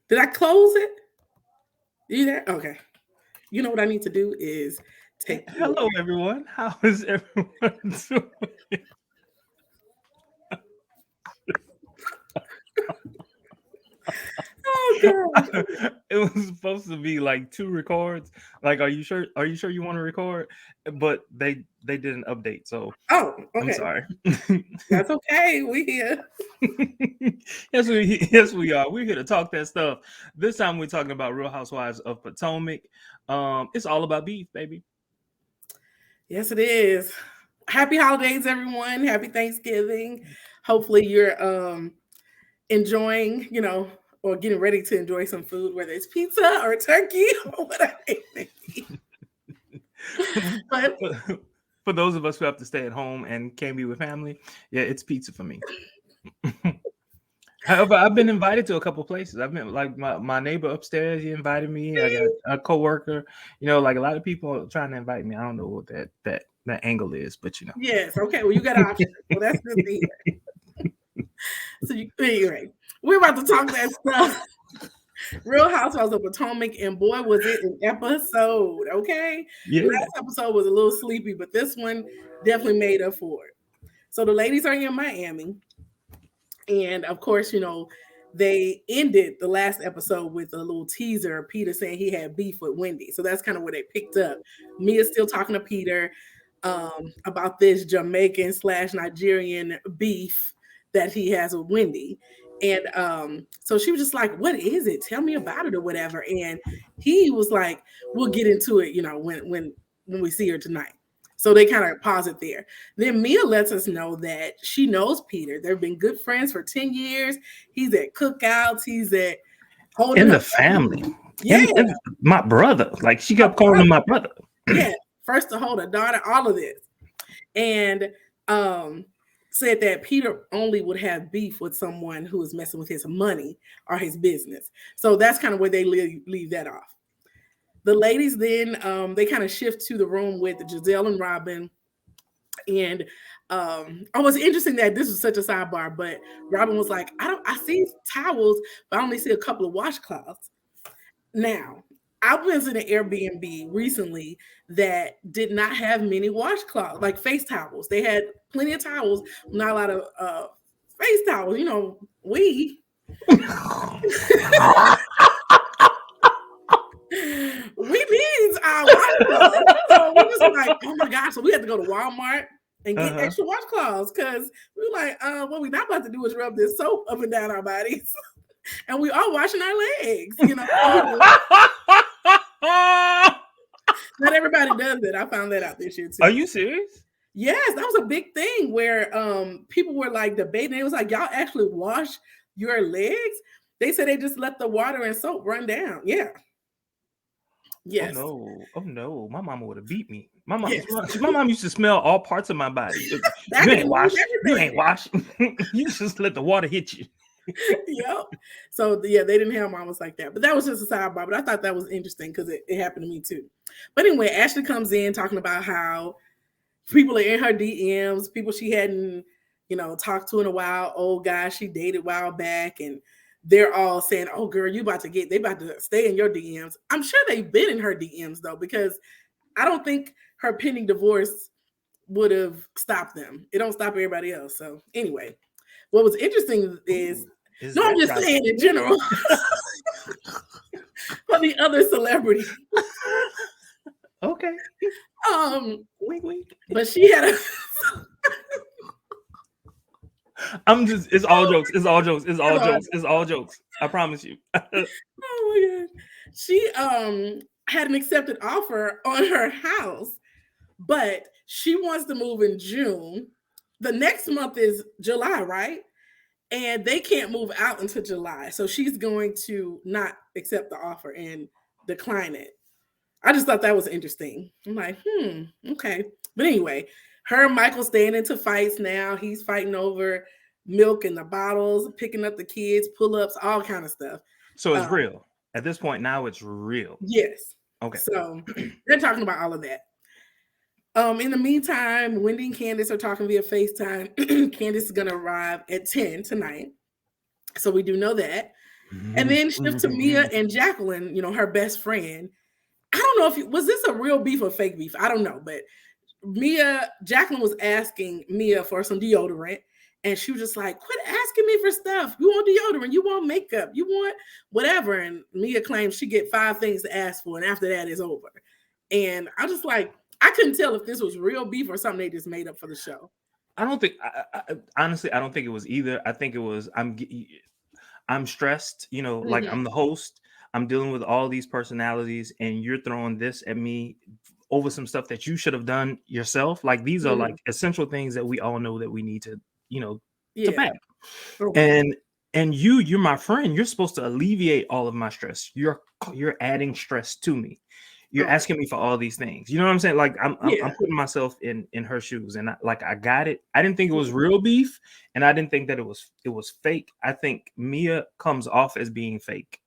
Did I close it? You there? Okay. You know what I need to do is take the Hello, everyone. How is everyone doing? Oh gosh. It was supposed to be like two records. Like, are you sure? Are you sure you want to record? But they did an update, so Oh, I'm okay. sorry. That's okay. We here. Yes we are. We're here to talk that stuff. This time we're talking about Real Housewives of Potomac. It's all about beef, baby. Yes, it is. Happy holidays, everyone. Happy Thanksgiving. Hopefully you're enjoying, or getting ready to enjoy some food, whether it's pizza or turkey or whatever it may be. But For those of us who have to stay at home and can't be with family, yeah, it's pizza for me. However, I've been invited to a couple places. I've been like my neighbor upstairs. He invited me. I got a coworker. Like a lot of people are trying to invite me. I don't know what that angle is, but yes, okay. Well, you got options. Well, that's good to hear. So anyway, we're about to talk that stuff. Real Housewives of Potomac, and boy, was it an episode, okay? Yeah. Last episode was a little sleepy, but this one definitely made up for it. So the ladies are in Miami, and of course, they ended the last episode with a little teaser of Peter saying he had beef with Wendy. So that's kind of where they picked up. Mia's still talking to Peter about this Jamaican / Nigerian beef that he has with Wendy. And so she was just like, what is it? Tell me about it or whatever. And he was like, we'll get into it, when we see her tonight. So they kind of pause it there. Then Mia lets us know that she knows Peter. They've been good friends for 10 years. He's at cookouts. He's at holding In her. the family. Yeah. And my brother. Like she kept calling him my brother. Yeah. First to hold a daughter, all of this. And said that Peter only would have beef with someone who is messing with his money or his business. So that's kind of where they leave that off. The ladies then they kind of shift to the room with Giselle and Robin. And it was interesting that this was such a sidebar, but Robin was like, I see towels, but I only see a couple of washcloths. Now, I was in an Airbnb recently that did not have many washcloths, like face towels. They had plenty of towels, not a lot of face towels. We need our washcloths. So we just like, oh my gosh. So we had to go to Walmart and get extra washcloths because we were like, what we're not about to do is rub this soap up and down our bodies. And we are washing our legs, Not everybody does it. I found that out this year too. Are you serious? Yes, that was a big thing where people were like debating. It was like, y'all actually wash your legs? They said they just let the water and soap run down. Yeah. Yes. Oh no. My mama would have beat me. My mom used to smell all parts of my body. You ain't wash. You ain't wash. You just let the water hit you. Yep. So yeah, they didn't have mamas like that. But that was just a sidebar. But I thought that was interesting because it happened to me too. But anyway, Ashley comes in talking about how people are in her DMs, people she hadn't, talked to in a while, old guys she dated a while back, and they're all saying, oh girl, they about to stay in your DMs. I'm sure they've been in her DMs though, because I don't think her pending divorce would have stopped them. It don't stop everybody else. So anyway, what was interesting is I'm just saying in general for the other celebrity. Okay. Wink, wink. But she had a. It's all jokes. It's all jokes. It's all jokes. It's all jokes. I promise you. Oh my god. She had an accepted offer on her house, but she wants to move in June. The next month is July, right? And they can't move out until July. So she's going to not accept the offer and decline it. I just thought that was interesting. I'm like, okay. But anyway, her and Michael staying into fights now. He's fighting over milk in the bottles, picking up the kids, pull-ups, all kind of stuff. So it's real. At this point now, it's real. Yes. Okay. So they're talking about all of that. In the meantime, Wendy and Candace are talking via FaceTime. Candace is going to arrive at 10 tonight. So we do know that. And then shift to Mia and Jacqueline, her best friend. I don't know if was this a real beef or fake beef. I don't know, but Jacqueline was asking Mia for some deodorant, and she was just like, "Quit asking me for stuff. You want deodorant, you want makeup, you want whatever." And Mia claims she get 5 things to ask for, and after that it's over. And I just like I couldn't tell if this was real beef or something they just made up for the show. I don't think. Honestly, I don't think it was either. I think it was. I'm stressed. Like I'm the host. I'm dealing with all these personalities, and you're throwing this at me over some stuff that you should have done yourself. Like these are like essential things that we all know that we need to, to pack. Okay. And you're my friend. You're supposed to alleviate all of my stress. You're adding stress to me. You're asking me for all these things. You know what I'm saying? Like I'm putting myself in her shoes, and I got it. I didn't think it was real beef, and I didn't think that it was fake. I think Mia comes off as being fake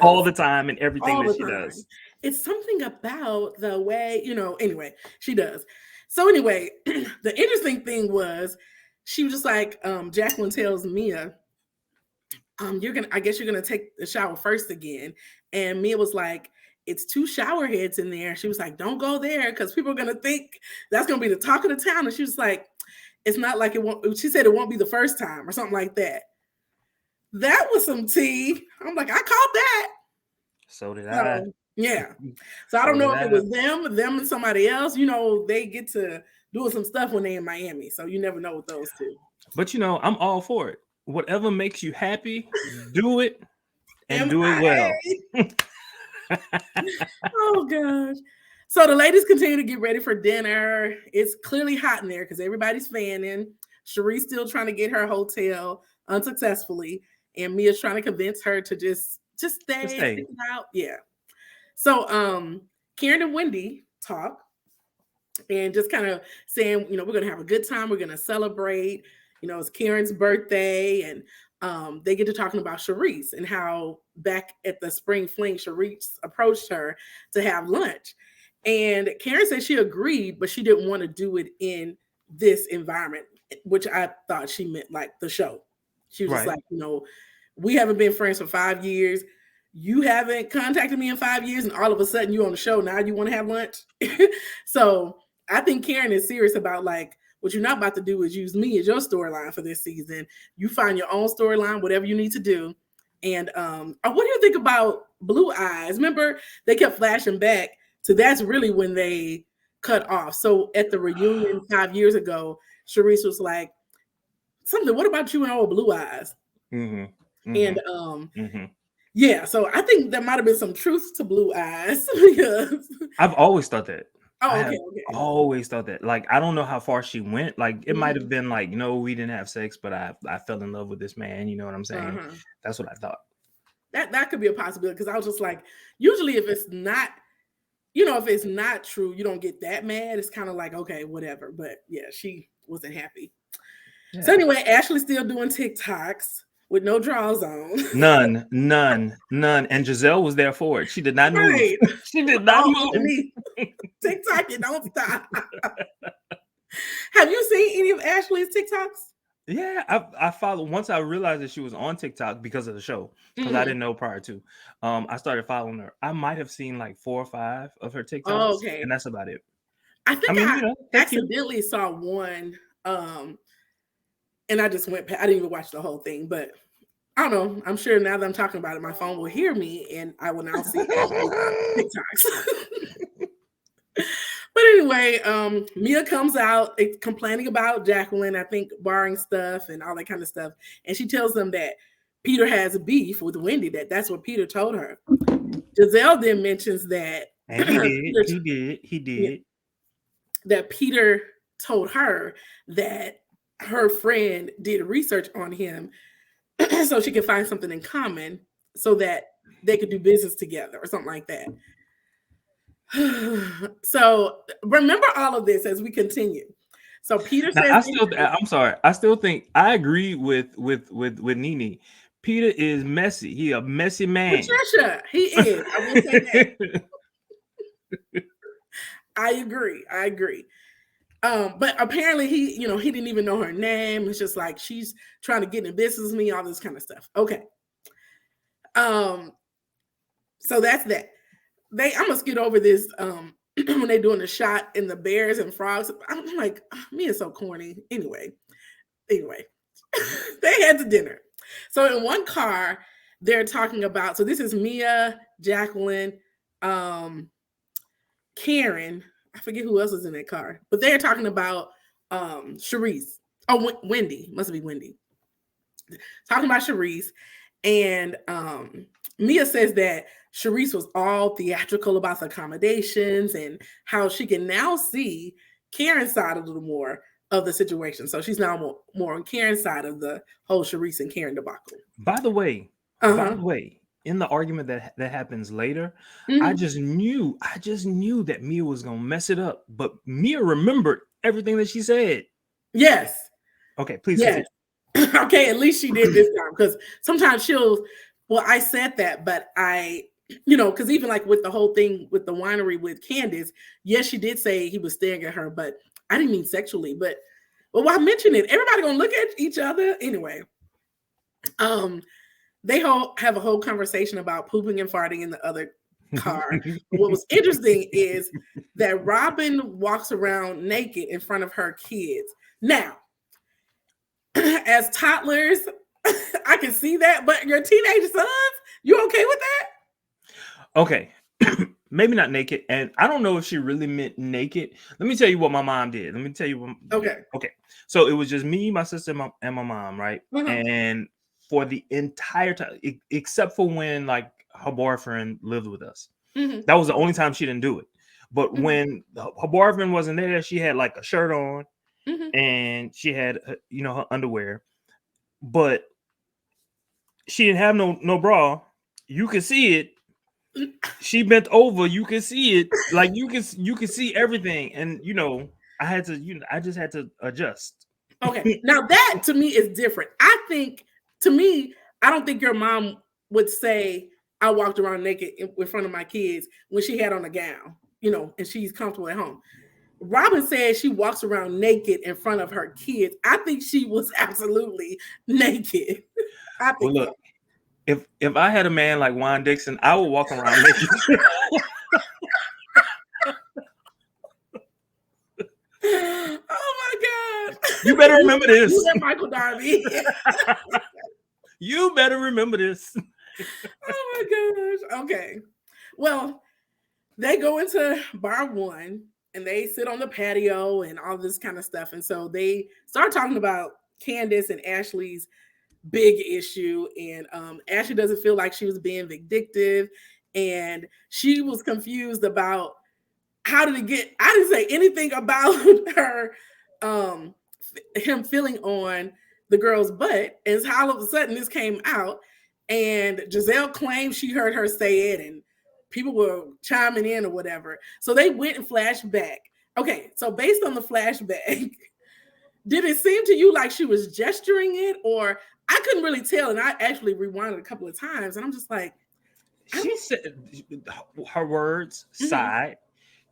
all the time and everything that she does. It's something about the way, anyway, she does. So anyway, the interesting thing was she was just like, Jacqueline tells Mia, I guess you're gonna take the shower first again. And Mia was like, it's 2 shower heads in there. She was like, don't go there because people are gonna think that's gonna be the talk of the town. And she was like, it's not like it won't. She said it won't be the first time or something like that. That was some tea. I'm like, I caught that. So did I. Yeah. So I don't know if it was them and somebody else. They get to doing some stuff when they're in Miami. So you never know with those two. But I'm all for it. Whatever makes you happy, do it and do it well. Oh gosh. So the ladies continue to get ready for dinner. It's clearly hot in there because everybody's fanning. Cherie's still trying to get her hotel unsuccessfully, and Mia's trying to convince her to just stay. Stick it out. Yeah. So Karen and Wendy talk and just kind of saying, we're going to have a good time. We're going to celebrate. It's Karen's birthday, and they get to talking about Charisse and how back at the spring fling, Charisse approached her to have lunch. And Karen said she agreed, but she didn't want to do it in this environment, which I thought she meant like the show. She was just like, we haven't been friends for 5 years. You haven't contacted me in 5 years, and all of a sudden you're on the show. Now you want to have lunch. So I think Karen is serious about like, what you're not about to do is use me as your storyline for this season. You find your own storyline, whatever you need to do. And what do you think about Blue Eyes? Remember, they kept flashing back to that's really when they cut off. So at the reunion 5 years ago, Charisse was like, something, what about you and old Blue Eyes? And yeah, so I think there might have been some truth to Blue Eyes because I've always thought that. Okay. Always thought that. Like, I don't know how far she went. Like, it might have been like, we didn't have sex, but I fell in love with this man. You know what I'm saying? That's what I thought. That could be a possibility because I was just like, usually if it's not, if it's not true, you don't get that mad. It's kind of like, okay, whatever. But yeah, she wasn't happy. Yeah. So anyway, Ashley's still doing TikToks with no draws on. None. And Giselle was there for it. She did not move. She did not move. TikTok, you don't stop. Have you seen any of Ashley's TikToks? Yeah, I followed once I realized that she was on TikTok because of the show, because I didn't know prior to. I started following her. I might have seen like 4 or 5 of her TikToks. Oh, okay. And that's about it. I think I accidentally saw one, and I just went past, I didn't even watch the whole thing, but I don't know. I'm sure now that I'm talking about it, my phone will hear me and I will now see TikToks. But anyway, Mia comes out complaining about Jacqueline, I think barring stuff and all that kind of stuff. And she tells them that Peter has a beef with Wendy, that's what Peter told her. Giselle then mentions that he did. That Peter told her that her friend did research on him so she could find something in common so that they could do business together or something like that. So remember all of this as we continue. So Peter says, I'm sorry. I still think I agree with Nene. Peter is messy. He a messy man. Patricia, he is. I will say that. I agree. But apparently he didn't even know her name. It's just like she's trying to get in business with me, all this kind of stuff. Okay. Um, so that's that. I'm gonna skip over this when they doing the shot in the bears and frogs. I'm like, me is so corny. Anyway, they had to dinner. So in one car, they're talking about. So this is Mia, Jacqueline, Karen. I forget who else is in that car, but they're talking about Sharice. Oh, Wendy. Must be Wendy. Talking about Sharice, and Mia says that Sharice was all theatrical about the accommodations and how she can now see Karen's side a little more of the situation. So she's now more on Karen's side of the whole Sharice and Karen debacle. By the way, in the argument that happens later, I just knew that Mia was gonna mess it up, but Mia remembered everything that she said. Yes. Okay, please. Yes. Okay, at least she did this time, because sometimes I said that, but because even like with the whole thing with the winery with Candace, yes, she did say he was staring at her, but I didn't mean sexually. But why mention it? Everybody gonna look at each other anyway. They have a whole conversation about pooping and farting in the other car. What was interesting is that Robin walks around naked in front of her kids. Now, as toddlers, I can see that, but your teenage sons, you okay with that? Okay. Maybe not naked, and I don't know if she really meant naked. Let me tell you what my mom did. Okay. So it was just me, my sister, and my mom, right? And for the entire time, except for when like her boyfriend lived with us, that was the only time she didn't do it. But when her boyfriend wasn't there, she had like a shirt on, and she had her underwear, but she didn't have no bra. You could see it. She bent over, you can see it, like you can see everything, and I just had to adjust. Okay, now that to me is different. I don't think your mom would say I walked around naked in front of my kids when she had on a gown, and she's comfortable at home. Robin says she walks around naked in front of her kids. I think she was absolutely naked. I think look, so. If I had a man like Juan Dixon, I would walk around naked. Oh my God! You better remember this. You and Michael Darby. You better remember this. Oh my gosh! Okay, well, they go into bar one and they sit on the patio and all this kind of stuff, and so they start talking about Candace and Ashley's big issue, and Ashley doesn't feel like she was being vindictive, and she was confused about how did it get. I didn't say anything about her him feeling on the girl's butt, and how all of a sudden this came out, and Giselle claimed she heard her say it, and people were chiming in or whatever. So they went and flashed back. Okay, so based on the flashback, did it seem to you like she was gesturing it, or I couldn't really tell, and I actually rewinded a couple of times, and I'm just like, she said her words side.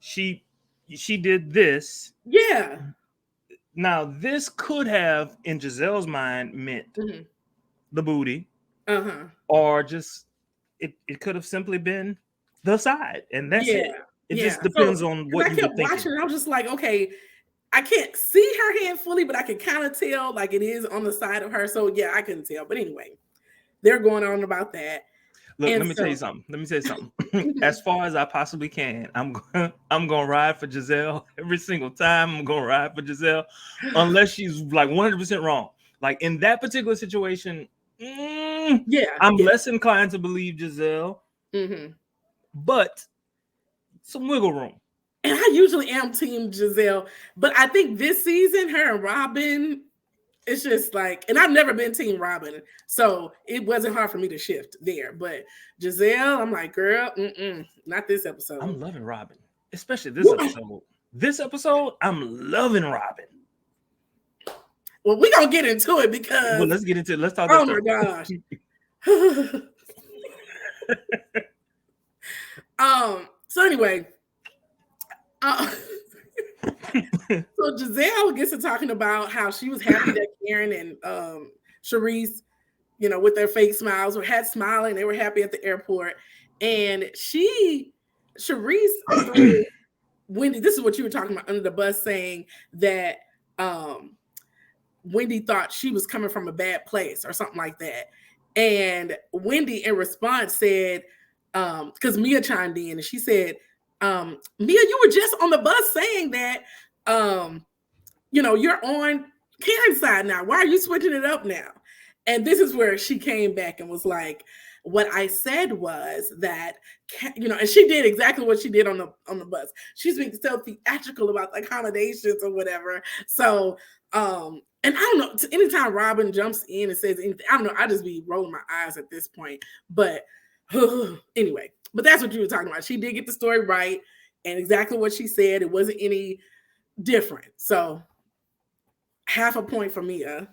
She did this. Yeah. Now this could have, in Giselle's mind, meant the booty, or just it could have simply been the side, and that's it. It just depends on what you were thinking. Watching, and I was just like, okay, I can't see her hand fully, but I can kind of tell like it is on the side of her. So yeah, I couldn't tell. But anyway, they're going on about that. Look, let me tell you something. As far as I possibly can, I'm gonna ride for Giselle every single time. I'm gonna ride for Giselle, unless she's like 100% wrong. Like in that particular situation, I'm less inclined to believe Giselle, but some wiggle room. And I usually am team Giselle, but I think this season, her and Robin, it's just like, and I've never been team Robin, so it wasn't hard for me to shift there. But Giselle, I'm like, girl, not this episode. I'm loving Robin, especially this episode. This episode, I'm loving Robin. Well, we're gonna get into it because let's get into it. Let's talk. Oh my gosh. So anyway, So Giselle gets to talking about how she was happy that Karen and Charisse, with their fake smiles, had smiling. They were happy at the airport, and Charisse threw Wendy. This is what you were talking about under the bus, saying that Wendy thought she was coming from a bad place or something like that. And Wendy, in response, said, because Mia chimed in and she said, Mia, you were just on the bus saying that, you're on Karen's side now. Why are you switching it up now? And this is where she came back and was like, what I said was that, and she did exactly what she did on the bus. She's being so theatrical about the accommodations or whatever. So, and I don't know, anytime Robin jumps in and says anything, I don't know, I just be rolling my eyes at this point. But anyway, but that's what you were talking about. She did get the story right and exactly what she said. It wasn't any different. So, half a point for Mia.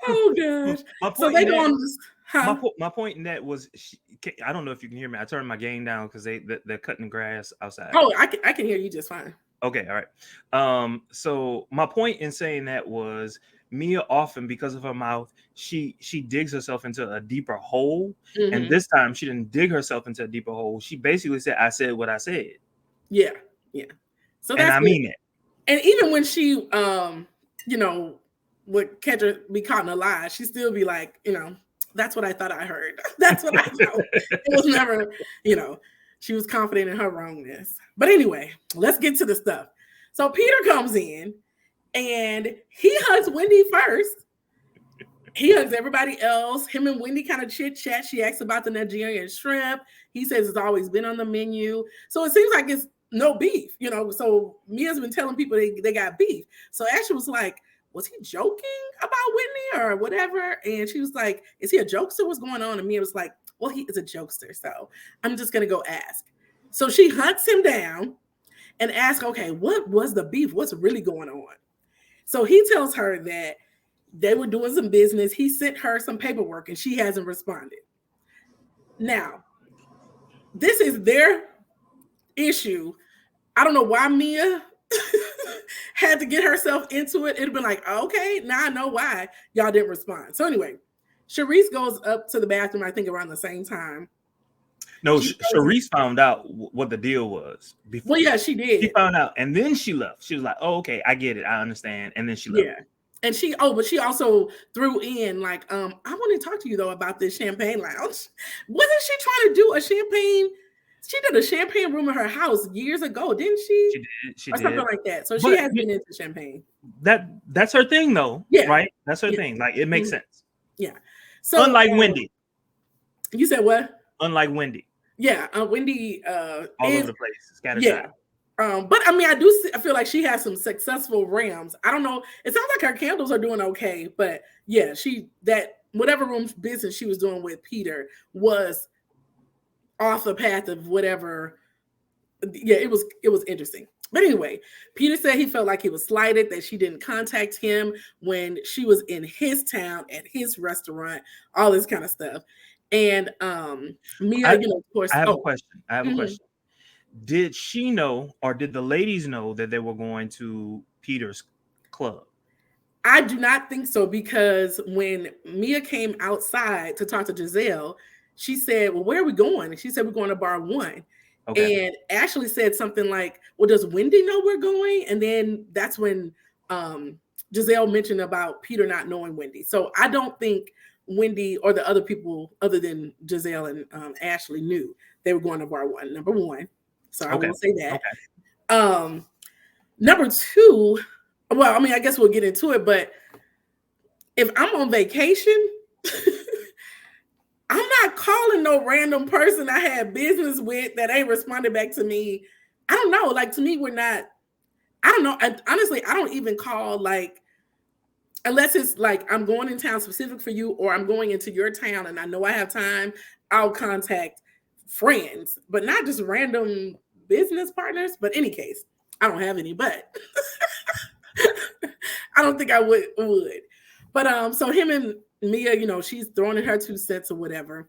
Oh gosh! So they go on this. Huh? My point in that was, I don't know if you can hear me. I turned my gain down because they're cutting grass outside. Oh, I can hear you just fine. Okay, all right. So my point in saying that was, Mia often, because of her mouth, she digs herself into a deeper hole, and this time she didn't dig herself into a deeper hole. She basically said, "I said what I said." Yeah. So that's, and I mean it. And even when she, would catch her be caught in a lie, she'd still be like, that's what I thought I heard. That's what I thought. It was never, she was confident in her wrongness. But anyway, let's get to the stuff. So Peter comes in and he hugs Wendy first. He hugs everybody else. Him and Wendy kind of chit chat. She asks about the Nigerian shrimp. He says it's always been on the menu. So it seems like it's no beef, So Mia's been telling people they got beef. So Ashley was like, was he joking about Whitney or whatever? And she was like, is he a jokester? What's going on? And Mia was like, well, he is a jokester. So I'm just going to go ask. So she hunts him down and asks, okay, what was the beef? What's really going on? So he tells her that they were doing some business. He sent her some paperwork and she hasn't responded. Now, this is their issue. I don't know why Mia had to get herself into it. It'd been like, okay, now I know why y'all didn't respond. So anyway, Charisse goes up to the bathroom, I think around the same time. No, Charisse found out what the deal was before. Well, yeah, she did. She found out, and then she left. She was like, "Oh, okay, I get it, I understand." And then she left. Yeah, and but she also threw in like, I want to talk to you though about this champagne lounge. Wasn't she trying to do a champagne? She did a champagne room in her house years ago, didn't she? She or did. Something like that. So she has been into champagne. That's her thing, though. Yeah, right. That's her thing. Like, it makes sense. Yeah. So unlike Wendy. You said what? Unlike Wendy. Yeah, Wendy all over the place, scattered. Yeah. But I mean, I feel like she has some successful rams. I don't know. It sounds like her candles are doing okay, but yeah, whatever room business she was doing with Peter was off the path of whatever. Yeah, it was interesting. But anyway, Peter said he felt like he was slighted that she didn't contact him when she was in his town at his restaurant, all this kind of stuff. And Mia, of course. I have a question. I have a question. Did she know, or did the ladies know that they were going to Peter's club? I do not think so, because when Mia came outside to talk to Giselle, she said, well, where are we going? And she said, we're going to bar 1. Okay. And Ashley said something like, well, does Wendy know we're going? And then that's when Giselle mentioned about Peter not knowing Wendy. So I don't think Wendy or the other people other than Giselle and Ashley knew they were going to bar 1, number 1. So I will say that. Okay. Number 2, well, I mean, I guess we'll get into it, but if I'm on vacation, I'm not calling no random person I had business with that ain't responded back to me. I don't know. Like, to me, we're not, I don't know. Honestly, I don't even call, like, unless it's like I'm going in town specific for you, or I'm going into your town and I know I have time, I'll contact friends, but not just random business partners. But any case, I don't have any, but I don't think I would. But so him and Mia, she's throwing in her 2 cents or whatever,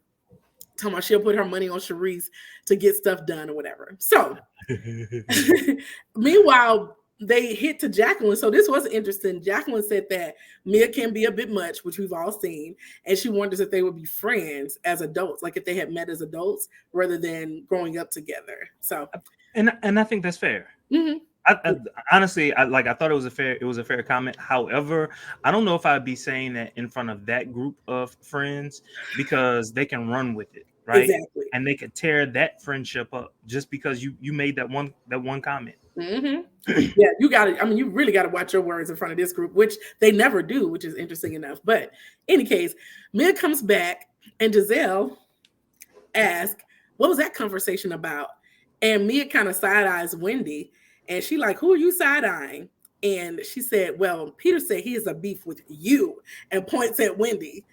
talking about she'll put her money on Sharice to get stuff done or whatever. So meanwhile, they hit to Jacqueline. So this was interesting. Jacqueline said that Mia can be a bit much, which we've all seen, and she wonders if they would be friends as adults, like if they had met as adults rather than growing up together. So, and I think that's fair. mm-hmm. I honestly, I thought it was a fair comment. However, I don't know if I'd be saying that in front of that group of friends, because they can run with it, right? Exactly. And they could tear that friendship up just because you made that one comment. Mm-hmm. Yeah, you got to. I mean, you really got to watch your words in front of this group, which they never do, which is interesting enough. But any case, Mia comes back and Giselle asks, "What was that conversation about?" And Mia kind of side eyes Wendy, and she like, "Who are you side eyeing?" And she said, "Well, Peter said he has a beef with you," and points at Wendy.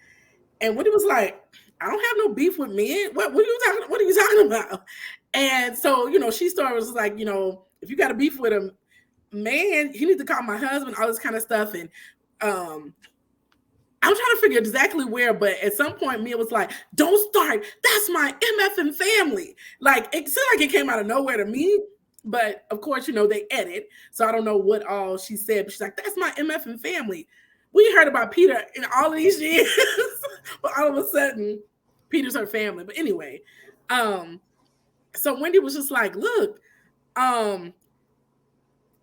And Wendy was like, "I don't have no beef with men. What are you talking? What are you talking about?" And so, she started was like, if you got a beef with him, man, you need to call my husband, all this kind of stuff. And I'm trying to figure exactly where, but at some point, Mia was like, "Don't start. That's my MFing family." Like, it seemed like it came out of nowhere to me. But of course, they edit. So I don't know what all she said. But she's like, "That's my MFing family." We heard about Peter in all of these years. But all of a sudden, Peter's her family. But anyway, so Wendy was just like, "Look,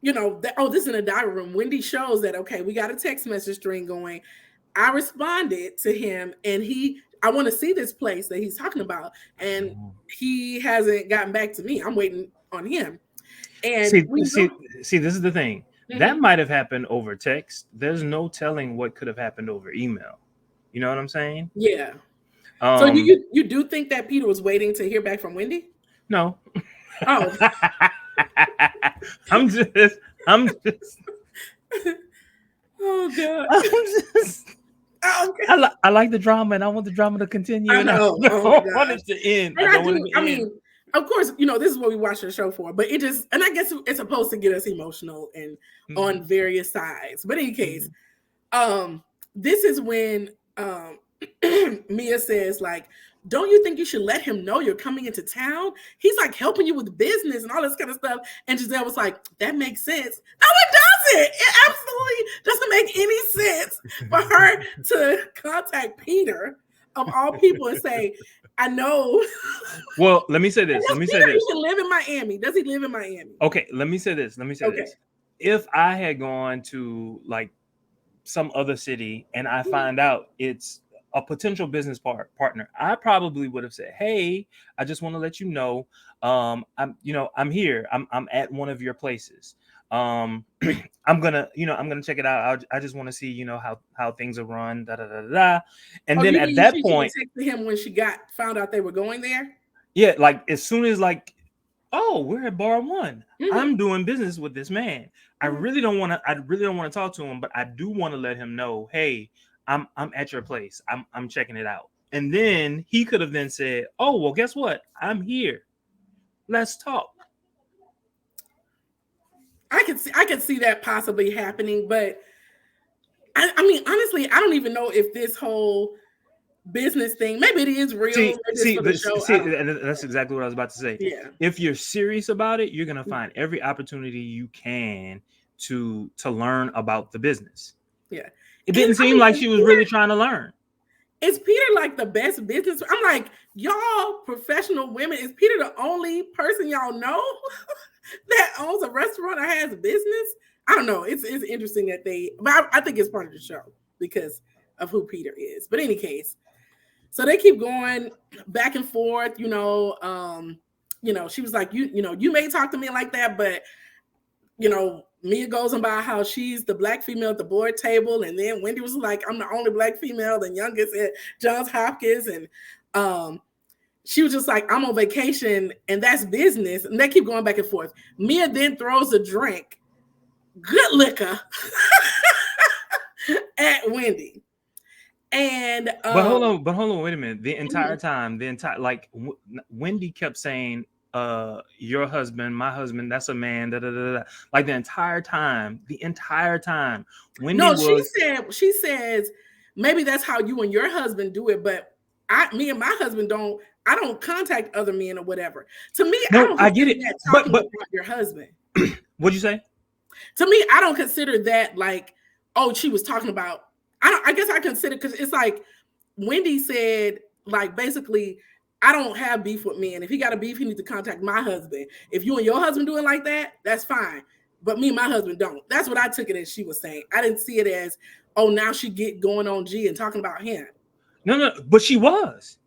this is in a diary room." Wendy shows that, okay, we got a text message string going. I responded to him, and I want to see this place that he's talking about, and he hasn't gotten back to me. I'm waiting on him. And see, this is the thing. Mm-hmm. That might have happened over text. There's no telling what could have happened over email. You know what I'm saying? Yeah. So you do think that Peter was waiting to hear back from Wendy? No. Oh. I'm just. Oh God. I like the drama, and I want the drama to continue. I know. I don't want it to end. I mean, of course, this is what we watch the show for, but and I guess it's supposed to get us emotional and on various sides. But in any case, this is when Mia says, like, "Don't you think you should let him know you're coming into town? He's like helping you with business and all this kind of stuff." And Giselle was like, "That makes sense." No, it doesn't. It absolutely doesn't make any sense for her to contact Peter, of all people, and say, "I know." Well, let me say this. Let me say this. He live in Miami. Does he live in Miami? Okay, let me say this. This. If I had gone to like some other city and I find out it's a potential business partner, I probably would have said, "Hey, I just want to let you know, I'm here. I'm at one of your places. I'm gonna check it out. I just want to see, how things are run, da da da da." And then at that point, she texted him when she found out they were going there. Yeah, like as soon as "Oh, we're at bar one. I'm doing business with this man. I really don't want to talk to him, but I do want to let him know, hey, I'm at your place. I'm checking it out." And then he could have then said, "Oh, well, guess what? I'm here. Let's talk." I could see that possibly happening, but I mean, honestly, I don't even know if this whole business thing, maybe it is real. That's exactly what I was about to say. Yeah. If you're serious about it, you're gonna find every opportunity you can to learn about the business. Yeah. It didn't seem like she was really trying to learn. Is Peter like the best business? I'm like, y'all professional women, is Peter the only person y'all know that owns a restaurant or has a business? I don't know. It's interesting that but I think it's part of the show because of who Peter is. But in any case, so they keep going back and forth, she was like, you may talk to me like that, but Mia goes on by how she's the black female at the board table, and then Wendy was like, "I'm the only black female, the youngest at Johns Hopkins," and she was just like, "I'm on vacation, and that's business." And they keep going back and forth. Mia then throws a drink, good liquor, at Wendy. And but hold on, wait a minute. The entire time, Wendy kept saying, "Your husband, my husband, that's a man." Da, da, da, da. Like the entire time, Wendy she says maybe that's how you and your husband do it, but me and my husband I don't contact other men or whatever. To me, I No, don't I get consider it. that But talking about your husband. What'd you say? To me, I don't consider that like, oh, she was talking about. I guess I consider, because it's like Wendy said, like, basically, I don't have beef with men. If he got a beef, he needs to contact my husband. If you and your husband doing like that, that's fine. But me and my husband don't. That's what I took it as she was saying. I didn't see it as, oh, now she get going on G and talking about him. No, but she was.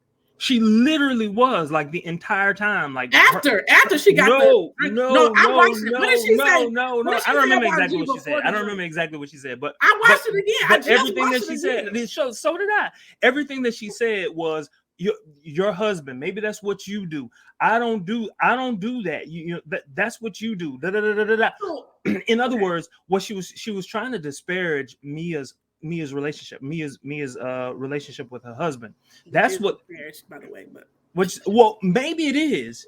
She literally was, like, the entire time. Like, after she got no, I watched it. What did she say? No. What did she I don't say remember about exactly G what she said. before I the don't drink? remember exactly what she said, but I watched it again. I just everything that watched she it said, again. so did I. Everything that she said was, your husband, maybe that's what you do. I don't do that. You know, that's what you do. Da, da, da, da, da, da. So, In other words, what she was trying to disparage Mia's relationship, Mia's relationship with her husband. That's what, by the way, but which, well, maybe it is,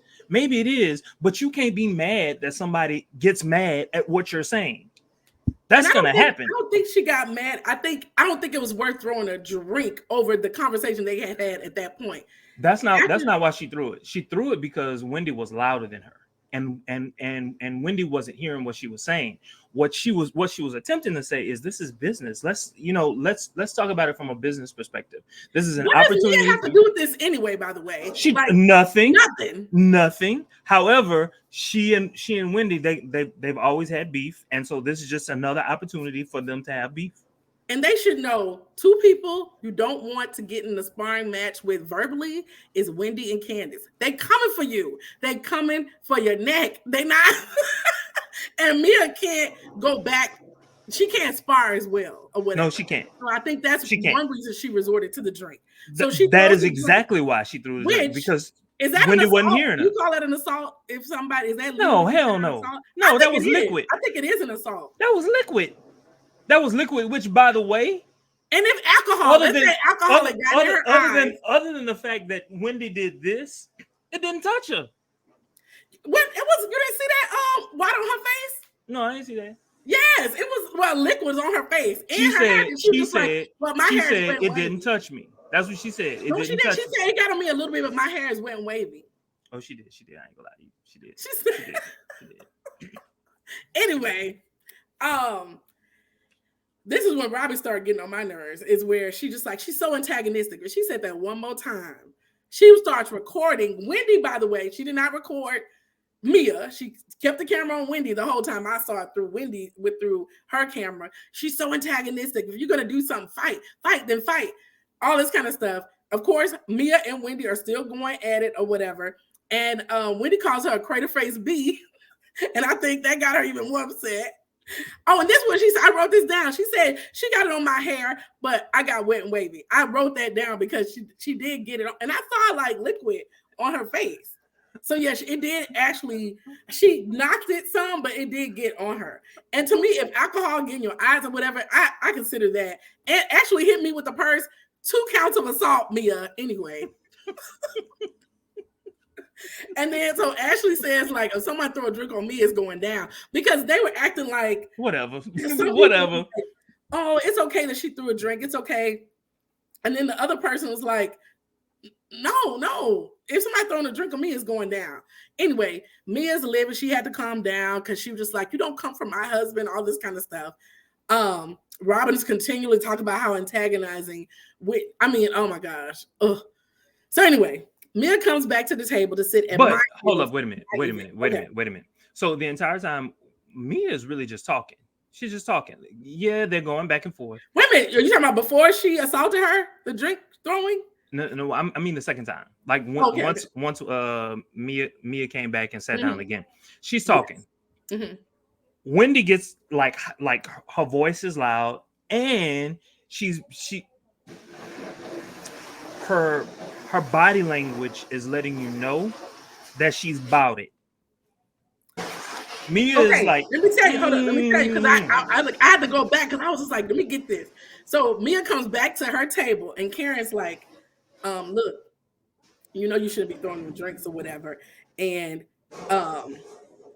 but you can't be mad that somebody gets mad at what you're saying. That's gonna happen. I don't think she got mad. I don't think it was worth throwing a drink over the conversation they had at that point. That's not why she threw it. She threw it because Wendy was louder than her, and Wendy wasn't hearing what she was saying. What she was attempting to say is, this is business. Let's talk about it from a business perspective. This is an opportunity. What does Mia have to do with this anyway? By the way, she like, nothing. However, she and Wendy, they've always had beef, and so this is just another opportunity for them to have beef. And they should know, two people you don't want to get in the sparring match with verbally is Wendy and Candace. They coming for you. They coming for your neck. They not. And Mia can't go back. She can't spar as well or whatever. No, she can't. So I think that's one reason she resorted to the drink. So that is exactly why she threw the drink, because is that Wendy wasn't hearing her. You call that an assault? If somebody is that no, hell no, no, that was liquid. I think it is an assault. That was liquid. Which, by the way, and if alcohol, other than the fact that Wendy did this, it didn't touch her. What it was? You didn't see that water on her face? No, I didn't see that. Yes, it was. Liquid was on her face. And she said it didn't didn't touch me. That's what she said. She said it got on me a little bit, but my hair is wet and wavy. Oh, she did. I ain't gonna lie to you. She did. She did. Anyway, this is when Robbie started getting on my nerves, is where she just like, she's so antagonistic. But she said that one more time. She starts recording. Wendy, by the way, she did not record Mia. She kept the camera on Wendy the whole time. I saw it through her camera. She's so antagonistic. If you're going to do something, fight, then fight. All this kind of stuff. Of course, Mia and Wendy are still going at it or whatever. And Wendy calls her a crater face B. And I think that got her even more upset. Oh, and this one, she said, I wrote this down. She said she got it on my hair, but I got wet and wavy. I wrote that down because she did get it on, and I saw like liquid on her face. So yes, it did actually. She knocked it some, but it did get on her. And to me, if alcohol get in your eyes or whatever, I consider that. And actually hit me with the purse. 2 counts of assault, Mia. Anyway. And then so Ashley says, like, if someone throw a drink on me, it's going down, because they were acting like whatever. Like, oh, it's okay that she threw a drink. It's okay. And then the other person was like, no. If somebody throwing a drink on me, it's going down. Anyway, Mia's living. She had to calm down because she was just like, you don't come from my husband, all this kind of stuff. Robin's continually talking about how antagonizing. Oh my gosh. Ugh. So anyway, Mia comes back to the table to sit at But hold up, wait a minute. So the entire time, Mia is really just talking. She's just talking. Yeah, they're going back and forth. Wait a minute. Are you talking about before she assaulted her? The drink throwing? No, I mean the second time. Like once Mia came back and sat down again. She's talking. Mm-hmm. Wendy gets like her voice is loud, and her body language is letting you know that she's about it. Mia is like, let me tell you, because I had to go back because I was just like, let me get this. So Mia comes back to her table, and Karen's like, look, you know you shouldn't be throwing them drinks or whatever. And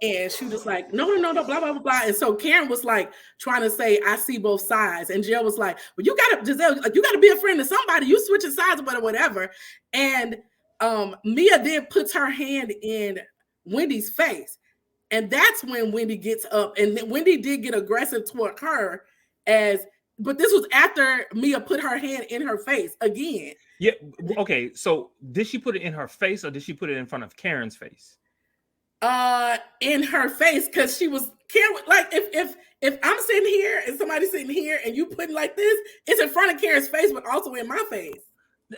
And she was just like, no, blah, blah, blah, blah. And so Karen was like trying to say, I see both sides. And Jill was like, well, Giselle, you gotta be a friend to somebody. You switching sides or whatever. And Mia then puts her hand in Wendy's face. And that's when Wendy gets up. And Wendy did get aggressive toward her but this was after Mia put her hand in her face again. Yeah. Okay. So did she put it in her face or did she put it in front of Karen's face? In her face, because she was Karen. Like if I'm sitting here and somebody's sitting here and you putting like this, it's in front of Karen's face, but also in my face.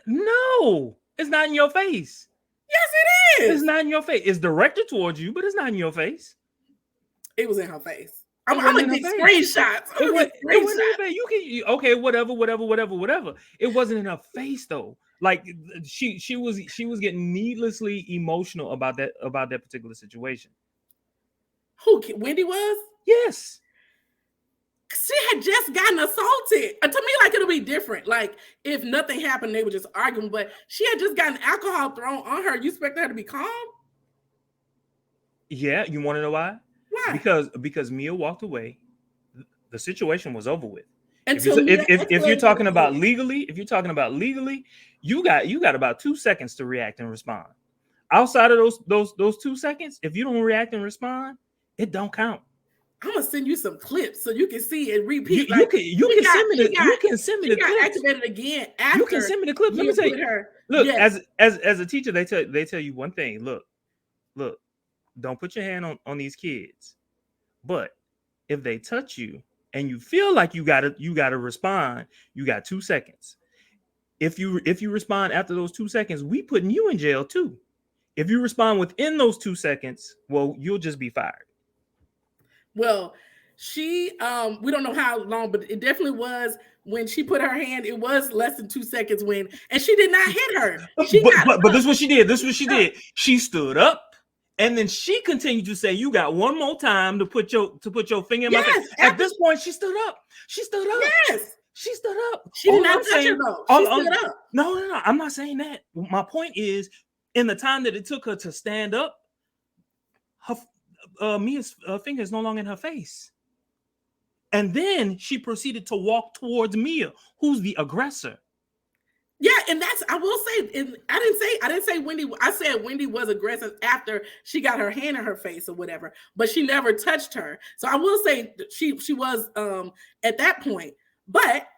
No, it's not in your face. Yes, it is. It's not in your face. It's directed towards you, but it's not in your face. It was in her face. I'm gonna take screenshots. You can okay, whatever. It wasn't in her face though. Like she was getting needlessly emotional about that particular situation. Who, Wendy was? Yes. She had just gotten assaulted. To me, like, it'll be different. Like, if nothing happened, they were just arguing. But she had just gotten alcohol thrown on her. You expect her to be calm? Yeah. You want to know why? Why? Because Mia walked away. The situation was over with. If you're talking about legally, you got about 2 seconds to react and respond. Outside of those 2 seconds, if you don't react and respond, it don't count. I'm gonna send you some clips so you can see and repeat. You can send me the clips. Activated again after. You can send me the clips. Let me tell you. Look, yes. as a teacher, they tell you one thing. Look, don't put your hand on these kids. But if they touch you and you feel like you gotta respond, you got 2 seconds. If you respond after those 2 seconds, we putting you in jail too. If you respond within those 2 seconds, well, you'll just be fired. Well, she we don't know how long, but it definitely was when she put her hand. It was less than 2 seconds and she did not hit her. But this is what she did. She stood up. And then she continued to say, "You got one more time to put your finger in my face." At this point, she stood up. Yes, she stood up. She did not touch her though. She stood up. No. I'm not saying that. My point is, in the time that it took her to stand up, Mia's finger is no longer in her face. And then she proceeded to walk towards Mia, who's the aggressor. Yeah, and I will say, I didn't say Wendy. I said Wendy was aggressive after she got her hand in her face or whatever, but she never touched her. So I will say she was at that point, but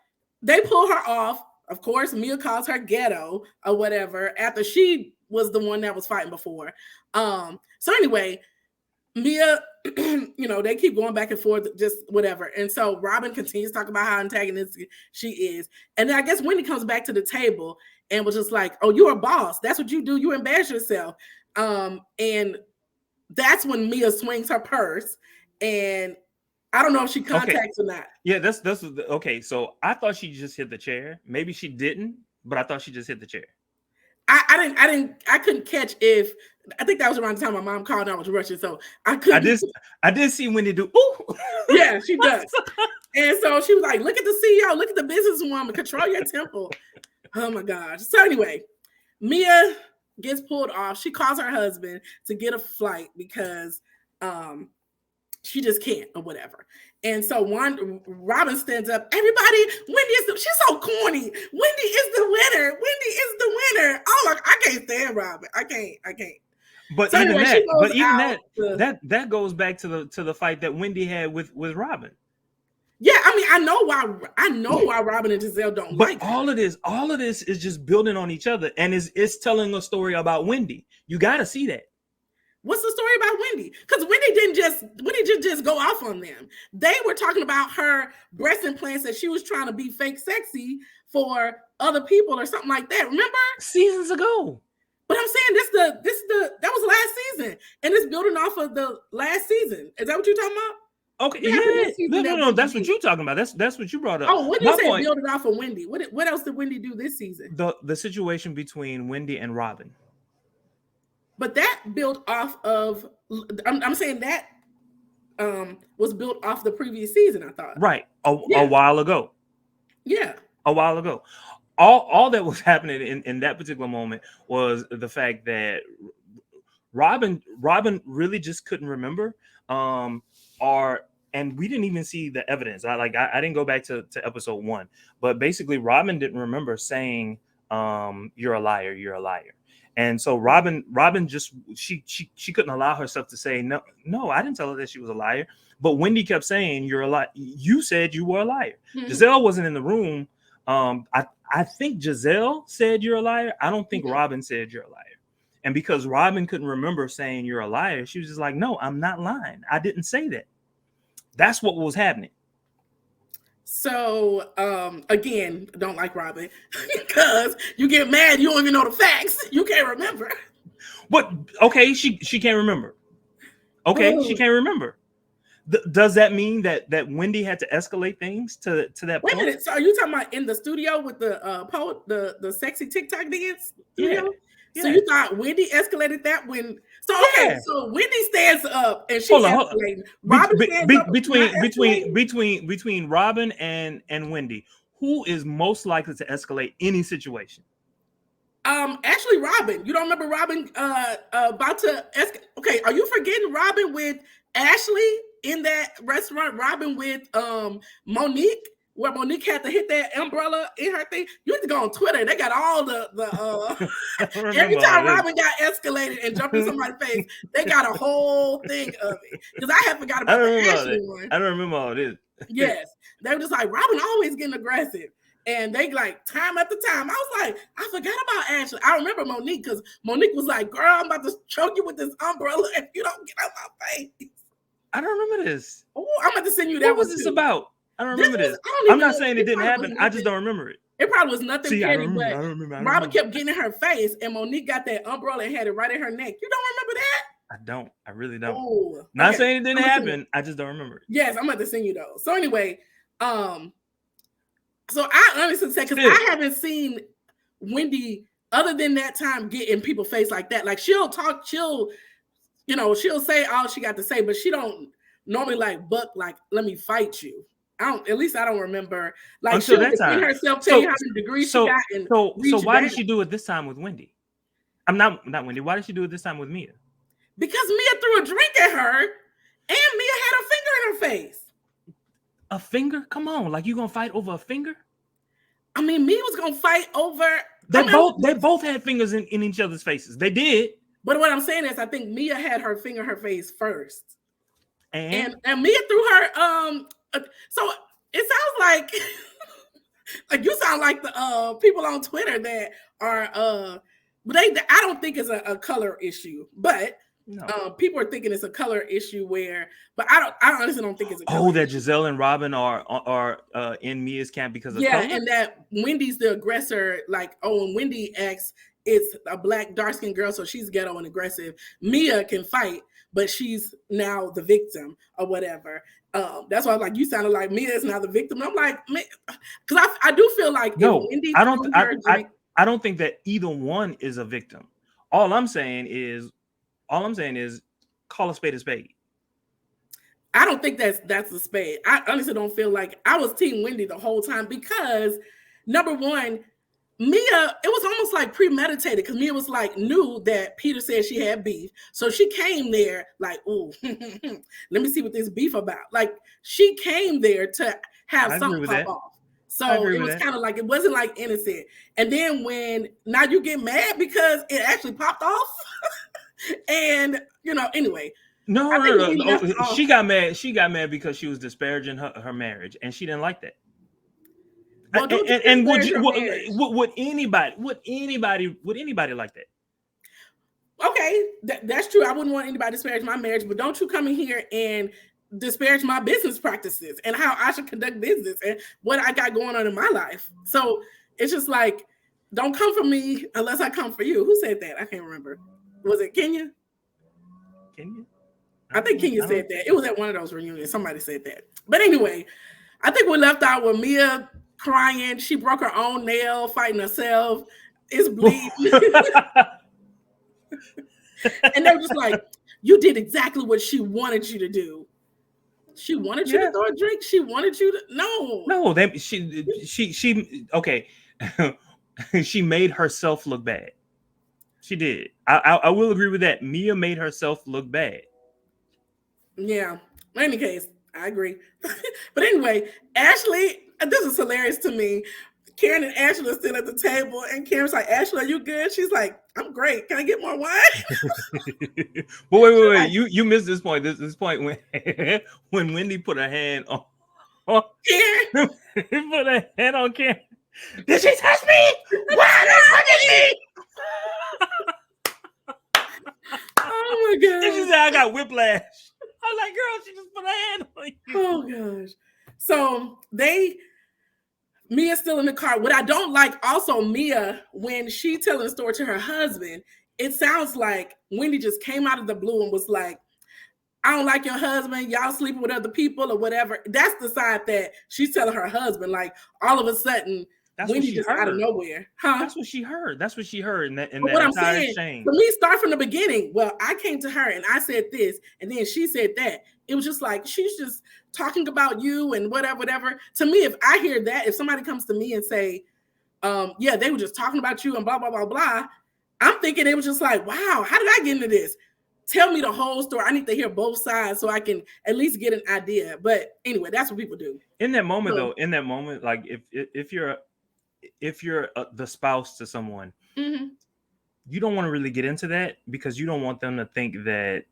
they pull her off. Of course, Mia calls her ghetto or whatever after she was the one that was fighting before. So anyway, Mia, they keep going back and forth, just whatever. And so Robin continues to talk about how antagonistic she is. And then I guess Wendy comes back to the table and was just like, "Oh, you're a boss. That's what you do. You embarrass yourself." And that's when Mia swings her purse. And I don't know if she contacts or not. Yeah, that's okay. So I thought she just hit the chair. Maybe she didn't, but I thought she just hit the chair. I couldn't catch if. I think that was around the time my mom called and I was rushing, so I couldn't. I did see Wendy do. Ooh, yeah, she does. And so she was like, "Look at the CEO, look at the businesswoman, control your temple." Oh my gosh. So anyway, Mia gets pulled off. She calls her husband to get a flight because she just can't or whatever. And so Robin stands up. "Everybody, she's so corny. Wendy is the winner. Wendy is the winner." Oh, I can't stand Robin. I can't. But so even that goes back to the fight that Wendy had with Robin. Yeah, I mean, I know why Robin and Giselle don't like. But all of this is just building on each other, and it's telling a story about Wendy. You got to see that. What's the story about Wendy? Because Wendy didn't just go off on them. They were talking about her breast implants that she was trying to be fake sexy for other people or something like that. Remember? Seasons ago. But I'm saying that was last season, and it's building off of the last season. Is that what you're talking about? Okay, yeah. No. That's what you're talking about. That's what you brought up. Oh, what did you say? Build it off of Wendy. What else did Wendy do this season? The situation between Wendy and Robin. But that built off of. I'm saying that was built off the previous season. I thought. Right, a while ago. Yeah, a while ago. All that was happening in that particular moment was the fact that Robin really just couldn't remember. Or and we didn't even see the evidence. I didn't go back to episode 1, but basically Robin didn't remember saying, you're a liar, you're a liar. And so Robin just she couldn't allow herself to say no, I didn't tell her that she was a liar. But Wendy kept saying, you're a liar. You said you were a liar. Giselle wasn't in the room. I think Giselle said you're a liar. I don't think Robin said you're a liar. And because Robin couldn't remember saying you're a liar, she was just like, no, I'm not lying. I didn't say that. That's what was happening. So, again, don't like Robin because you get mad. You don't even know the facts. You can't remember. But okay, she can't remember. Okay, she can't remember. Does that mean that Wendy had to escalate things to that point? Wait a minute. So are you talking about in the studio with the sexy TikTok dance studio? Yeah. So you thought Wendy escalated that when? So okay, so Wendy stands up and she's escalating. Robin stands up between Robin and Wendy, who is most likely to escalate any situation? Actually, Robin. You don't remember Robin about to escalate? Okay, are you forgetting Robin with Ashley in that restaurant? Robin with Monique, where Monique had to hit that umbrella in her thing. You have to go on Twitter. They got all the every time Robin got escalated and jumped in somebody's face, they got a whole thing of it. Because I had forgot about the Ashley one. I don't remember all this. Yes. They were just like, Robin always getting aggressive. And they like time after time. I was like, I forgot about Ashley. I remember Monique because Monique was like, girl, I'm about to choke you with this umbrella if you don't get out my face. I don't remember this. Oh, I'm about to send you that. What was this about? I don't remember this. I'm not saying it didn't happen. I just don't remember it. It probably was nothing petty, but Robin kept getting in her face, and Monique got that umbrella and had it right in her neck. You don't remember that? I don't. I really don't. Oh, not saying it didn't happen. I just don't remember it. Yes, I'm about to send you those. So anyway, so I honestly say, because I haven't seen Wendy other than that time get in people's face like that. Like she'll talk, she'll say all she got to say, but she don't normally like buck like, let me fight you. At least I don't remember. Like until she'll that time. herself tell you how many degrees she got. So why did she do it this time with Wendy? I'm not Wendy. Why did she do it this time with Mia? Because Mia threw a drink at her, and Mia had her finger in her face. A finger? Come on, like you gonna fight over a finger? I mean, Mia was gonna fight over. They both had fingers in each other's faces. They did. But what I'm saying is, I think Mia had her finger in her face first, and Mia threw her. So it sounds like, like you sound like the people on Twitter that are but I don't think it's a color issue, but. No. People are thinking it's a color issue but I honestly don't think it's a color that Giselle and Robin are in Mia's camp because of color? And that Wendy's the aggressor. Like, and Wendy acts it's a black dark-skinned girl, so she's ghetto and aggressive. Mia can fight, but she's now the victim or whatever. That's why I'm like, you sounded like Mia is now the victim. I'm like, because I do feel like no, I don't think that either one is a victim. All I'm saying is call a spade a spade. I don't think that's a spade. I honestly don't feel like I was Team Wendy the whole time because number one, Mia, it was almost like premeditated because Mia was like knew that Peter said she had beef. So she came there like, ooh, let me see what this beef about. Like she came there to have something pop off. So it was kind of like, it wasn't like innocent. And then now you get mad because it actually popped off. And anyway, no. She got mad. She got mad because she was disparaging her marriage, and she didn't like that. Well, and would anybody like that? Okay, that's true. I wouldn't want anybody to disparage my marriage, but don't you come in here and disparage my business practices and how I should conduct business and what I got going on in my life. So it's just like, don't come for me unless I come for you. Who said that? I can't remember. Was it Kenya? I think Kenya said that. It was at one of those reunions. Somebody said that. But anyway, I think we left out with Mia crying. She broke her own nail, fighting herself. It's bleeding. And they were just like, you did exactly what she wanted you to do. She wanted you to throw a drink. She wanted you to no. She okay. She made herself look bad. She did. I will agree with that. Mia made herself look bad. Yeah. In any case, I agree. But anyway, Ashley, this is hilarious to me. Karen and Ashley are sitting at the table, and Karen's like, "Ashley, are you good?" She's like, "I'm great. Can I get more wine?" But wait. You missed this point. This point when when Wendy put her hand on Karen, put her hand on Karen. Did she touch me? Why are they touching me? oh my And she gosh. said I got whiplash. I was like, girl, she just put her hand on you. Oh gosh. So Mia's still in the car. What I don't like also, Mia, when she telling the story to her husband, it sounds like Wendy just came out of the blue and was like, I don't like your husband, y'all sleeping with other people or whatever. That's the side that she's telling her husband. Like all of a sudden, That's Wendy just out of nowhere. Huh? That's what she heard. That's what she heard in that What I'm entire saying, exchange. for me, start from the beginning. Well, I came to her and I said this, and then she said that. It was just like she's just talking about you and whatever. To me, if I hear that, if somebody comes to me and say, yeah, they were just talking about you and blah, blah, blah, blah, I'm thinking it was just like, wow, how did I get into this? Tell me the whole story. I need to hear both sides so I can at least get an idea. But anyway, that's what people do. In that moment, like if you're the spouse to someone, mm-hmm. you don't want to really get into that because you don't want them to think that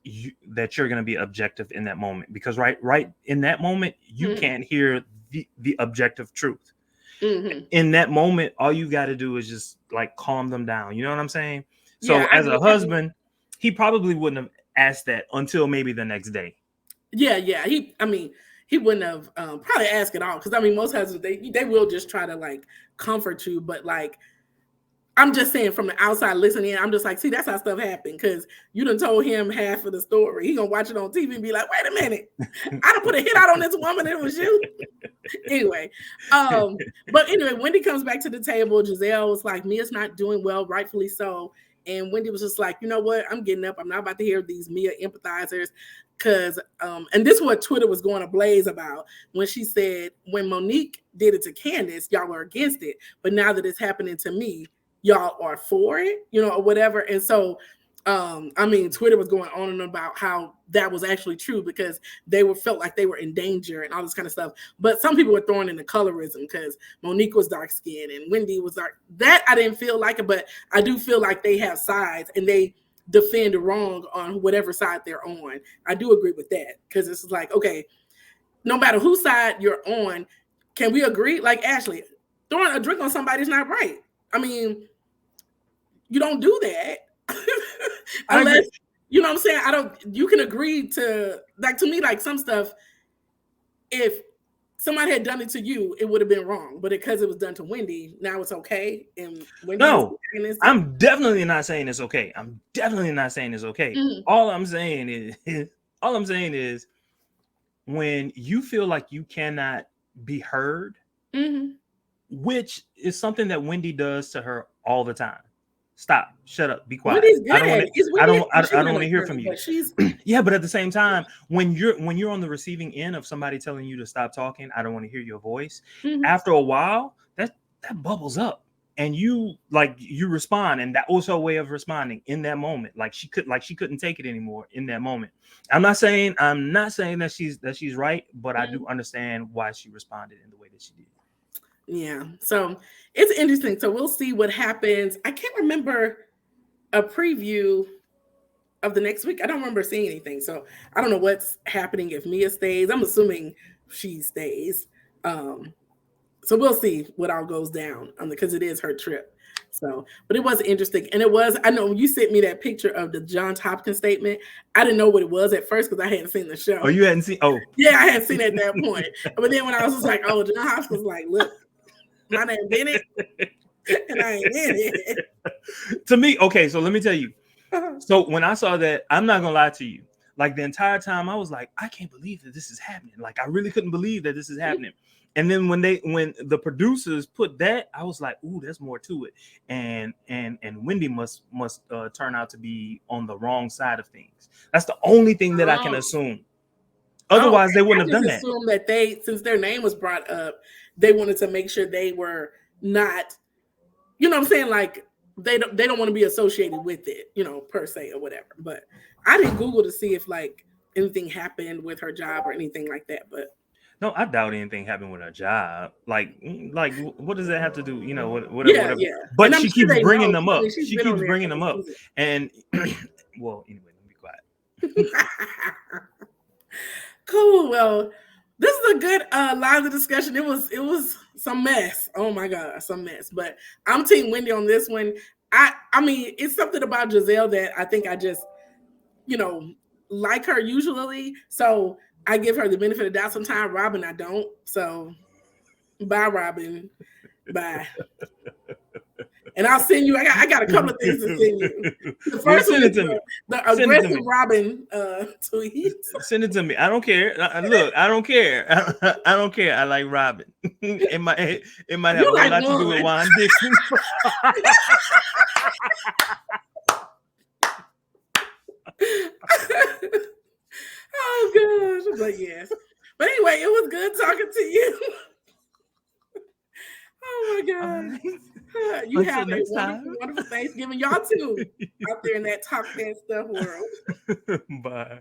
you're going to be objective in that moment, because right in that moment you mm-hmm. can't hear the objective truth. Mm-hmm. In that moment, all you got to do is just like calm them down. You know what I'm saying? So as a husband, he probably wouldn't have asked that until maybe the next day. Yeah. He wouldn't have probably asked at all, because I mean, most husbands they will just try to like comfort you, but like I'm just saying from the outside listening, I'm just like, see, that's how stuff happened, because you done told him half of the story. He gonna watch it on TV and be like, wait a minute, I done put a hit out on this woman, it was you. Anyway, but anyway, Wendy comes back to the table. Giselle was like, Mia's not doing well, rightfully so. And Wendy was just like, you know what? I'm getting up. I'm not about to hear these Mia empathizers. Because, and this is what Twitter was going ablaze about when she said, when Monique did it to Candace, y'all were against it. But now that it's happening to me, y'all are for it, or whatever. And so, Twitter was going on and about how that was actually true, because they felt like they were in danger and all this kind of stuff. But some people were throwing in the colorism, because Monique was dark skinned and Wendy was dark. That I didn't feel like it, but I do feel like they have sides and they defend wrong on whatever side they're on. I do agree with that, because it's like, okay, no matter whose side you're on, can we agree? Like Ashley, throwing a drink on somebody is not right. I mean, you don't do that. Unless, you know what I'm saying? You can agree to, like, to me, like some stuff, if somebody had done it to you, it would have been wrong. But because it was done to Wendy, now it's okay. And Wendy, no, I'm definitely not saying it's okay. Mm-hmm. All I'm saying is when you feel like you cannot be heard, mm-hmm. which is something that Wendy does to her all the time. Stop, shut up, be quiet. Wendy's good. I don't want to hear from you. Yeah, but at the same time, when you're on the receiving end of somebody telling you to stop talking, I don't want to hear your voice. Mm-hmm. After a while, that bubbles up, and you respond, and that was her way of responding in that moment. Like she couldn't take it anymore in that moment. I'm not saying that she's right, but mm-hmm. I do understand why she responded in the way that she did. Yeah, so it's interesting. So we'll see what happens. I can't remember a preview of the next week. I don't remember seeing anything. So I don't know what's happening if Mia stays. I'm assuming she stays. So we'll see what all goes down because it is her trip. So, but it was interesting. And I know you sent me that picture of the Johns Hopkins statement. I didn't know what it was at first because I hadn't seen the show. Oh, you hadn't seen? Oh. Yeah, I hadn't seen it at that point. But then when I was just like, oh, Johns Hopkins was like, look, my name Bennett, and I ain't in it. To me, okay, so let me tell you. So when I saw that, I'm not gonna lie to you. Like the entire time, I was like, I can't believe that this is happening. Like I really couldn't believe that this is happening. And then when the producers put that, I was like, ooh, there's more to it. And Wendy must turn out to be on the wrong side of things. That's the only thing that I can assume. Otherwise, they wouldn't have done that. I assume that since their name was brought up, they wanted to make sure they were not, you know what I'm saying, like they don't want to be associated with it, per se or whatever. But I didn't Google to see if like anything happened with her job or anything like that. But no, I doubt anything happened with her job. Like, what does that have to do? Whatever, yeah, whatever. yeah. But And I'm she sure keeps they bringing know. them I mean, up. she's She been on keeps there bringing for them the up, season. and well, anyway, let me be quiet. Cool. Well, this is a good line of discussion. It was some mess. Oh my god, some mess. But I'm Team Wendy on this one. I mean, it's something about Giselle that I think I just, like her usually. So I give her the benefit of the doubt sometimes. Robin, I don't. So bye, Robin. Bye. And I'll send you. I got a couple of things to send you. The first one is the aggressive Robin tweet. Send it to me. I don't care. Look, I don't care. I don't care. I like Robin. It might have a whole lot to do with Juan Dixon. Oh gosh, but yes. But anyway, it was good talking to you. Oh my god. You have a wonderful, wonderful Thanksgiving. Y'all too out there in that talk that stuff world. Bye.